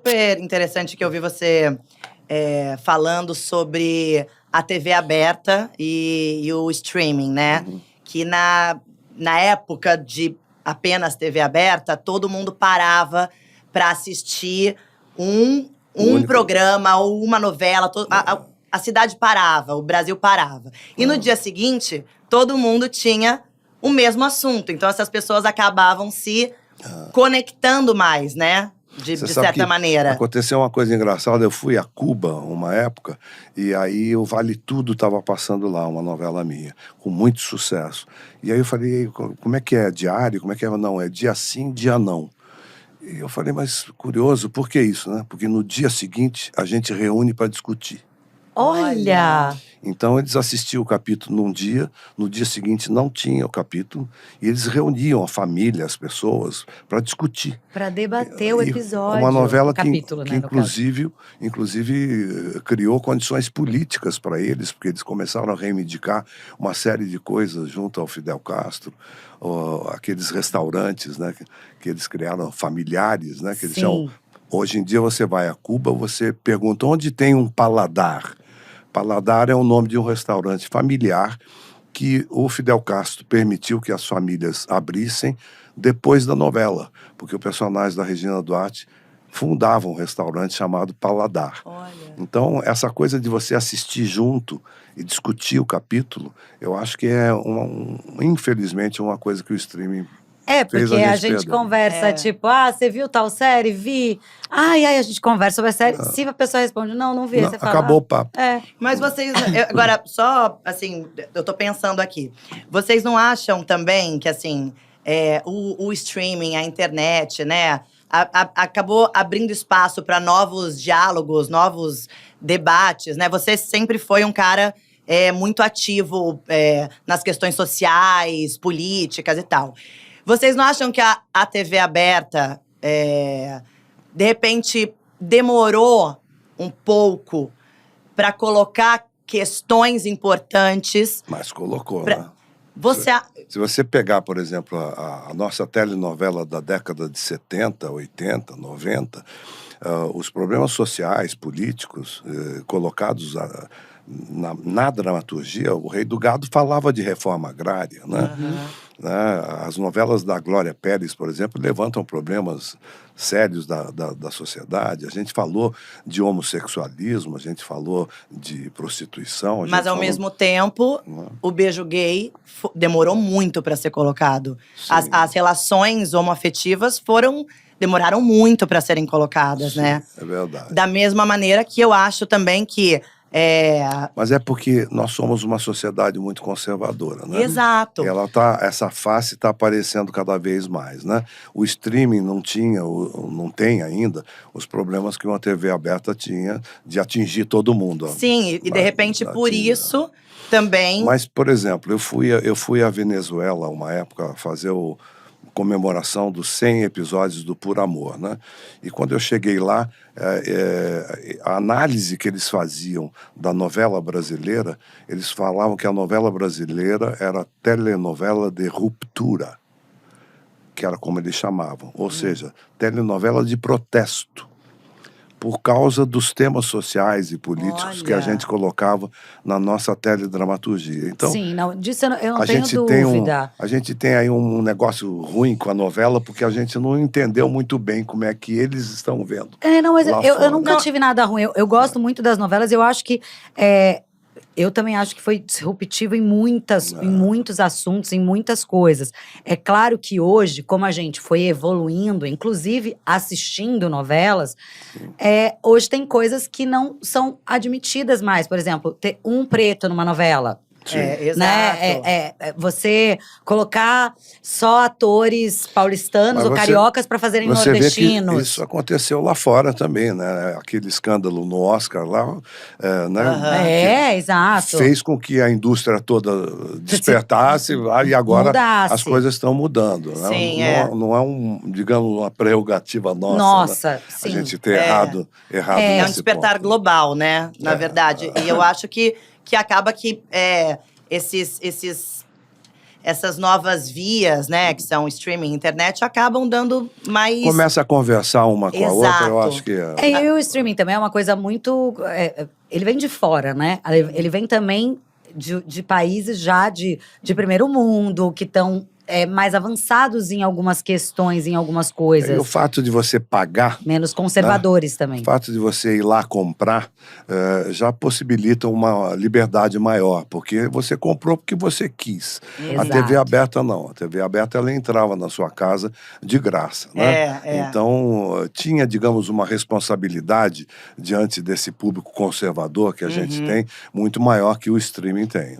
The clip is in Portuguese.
Super interessante que eu vi você falando sobre a TV aberta e o streaming, né? Que na época de apenas TV aberta, todo mundo parava para assistir um programa ou uma novela. A cidade parava, o Brasil parava. E no dia seguinte, todo mundo tinha o mesmo assunto. Então, essas pessoas acabavam se conectando mais, né? De certa maneira. Aconteceu uma coisa engraçada. Eu fui a Cuba uma época e aí o Vale Tudo estava passando lá, uma novela minha, com muito sucesso. E aí eu falei, como é que é? Diário? Como é que é? Não, é dia sim, dia não. E eu falei, mas curioso, por que isso, né? Porque no dia seguinte a gente reúne para discutir. Olha! Então eles assistiam o capítulo num dia, no dia seguinte não tinha o capítulo, e eles reuniam a família, as pessoas, para discutir. Para debater o episódio. Uma novela capítulo, que né, inclusive criou condições políticas para eles, porque eles começaram a reivindicar uma série de coisas junto ao Fidel Castro, aqueles restaurantes, né, que eles criaram, familiares, né, que eles chamam. Hoje em dia você vai a Cuba, você pergunta onde tem um paladar. Paladar é o nome de um restaurante familiar que o Fidel Castro permitiu que as famílias abrissem depois da novela, porque o personagem da Regina Duarte fundava um restaurante chamado Paladar. Olha. Então, essa coisa de você assistir junto e discutir o capítulo, eu acho que é, infelizmente, uma coisa que o streaming porque a gente conversa, tipo, você viu tal série? Vi. Ai, a gente conversa sobre a série. Se a pessoa responde, não vi. Você fala, acabou o papo. Mas vocês, agora, só, assim, eu tô pensando aqui. Vocês não acham também que, assim, o streaming, a internet, né, acabou abrindo espaço para novos diálogos, novos debates, né? Você sempre foi um cara muito ativo nas questões sociais, políticas e tal. Vocês não acham que a TV aberta, de repente, demorou um pouco para colocar questões importantes? Mas colocou, né? Se você pegar, por exemplo, a nossa telenovela da década de 70, 80, 90, os problemas sociais, políticos, colocados na dramaturgia, o Rei do Gado falava de reforma agrária, né? As novelas da Glória Pérez, por exemplo, levantam problemas sérios da sociedade. A gente falou de homossexualismo, a gente falou de prostituição. Mas, ao mesmo tempo, o beijo gay demorou muito para ser colocado. As relações homoafetivas demoraram muito para serem colocadas, né? É verdade. Da mesma maneira que eu acho também que Mas é porque nós somos uma sociedade muito conservadora, né? Exato. Essa face está aparecendo cada vez mais, né? O streaming não tem ainda os problemas que uma TV aberta tinha de atingir todo mundo. Sim, e de repente por isso também. Mas, por exemplo, eu fui à Venezuela uma época fazer comemoração dos 100 episódios do Por Amor, né? E quando eu cheguei lá, a análise que eles faziam da novela brasileira, eles falavam que a novela brasileira era telenovela de ruptura, que era como eles chamavam, ou seja, telenovela de protesto, por causa dos temas sociais e políticos que a gente colocava na nossa teledramaturgia. Então, sim, disso eu não tenho dúvida. A gente tem aí um negócio ruim com a novela, porque a gente não entendeu muito bem como é que eles estão vendo. Mas eu nunca tive nada ruim. Eu gosto muito das novelas, eu acho que… eu também acho que foi disruptivo em muitos assuntos, em muitas coisas. É claro que hoje, como a gente foi evoluindo, inclusive assistindo novelas, hoje tem coisas que não são admitidas mais. Por exemplo, ter um preto numa novela. Exato. Né? Você colocar só atores paulistanos ou cariocas para fazerem nordestinos. Vê que isso aconteceu lá fora também, né? Aquele escândalo no Oscar lá, né? Exato. Fez com que a indústria toda despertasse e agora mudasse. As coisas estão mudando. Sim, não é digamos, uma prerrogativa nossa, né? Sim. A gente ter errado é um despertar ponto, global, né? Na verdade. E eu acho que acaba que esses essas novas vias, né, que são streaming, internet, acabam dando mais… Começa a conversar uma com a outra, eu acho que… E o streaming também é uma coisa muito… ele vem de fora, né? Ele vem também de países já de primeiro mundo, que estão… mais avançados em algumas questões, em algumas coisas. E o fato de você pagar… Menos conservadores também. O fato de você ir lá comprar já possibilita uma liberdade maior, porque você comprou porque você quis. Exato. A TV aberta não. A TV aberta ela entrava na sua casa de graça, né? Então tinha, digamos, uma responsabilidade diante desse público conservador que a gente tem, muito maior que o streaming tem.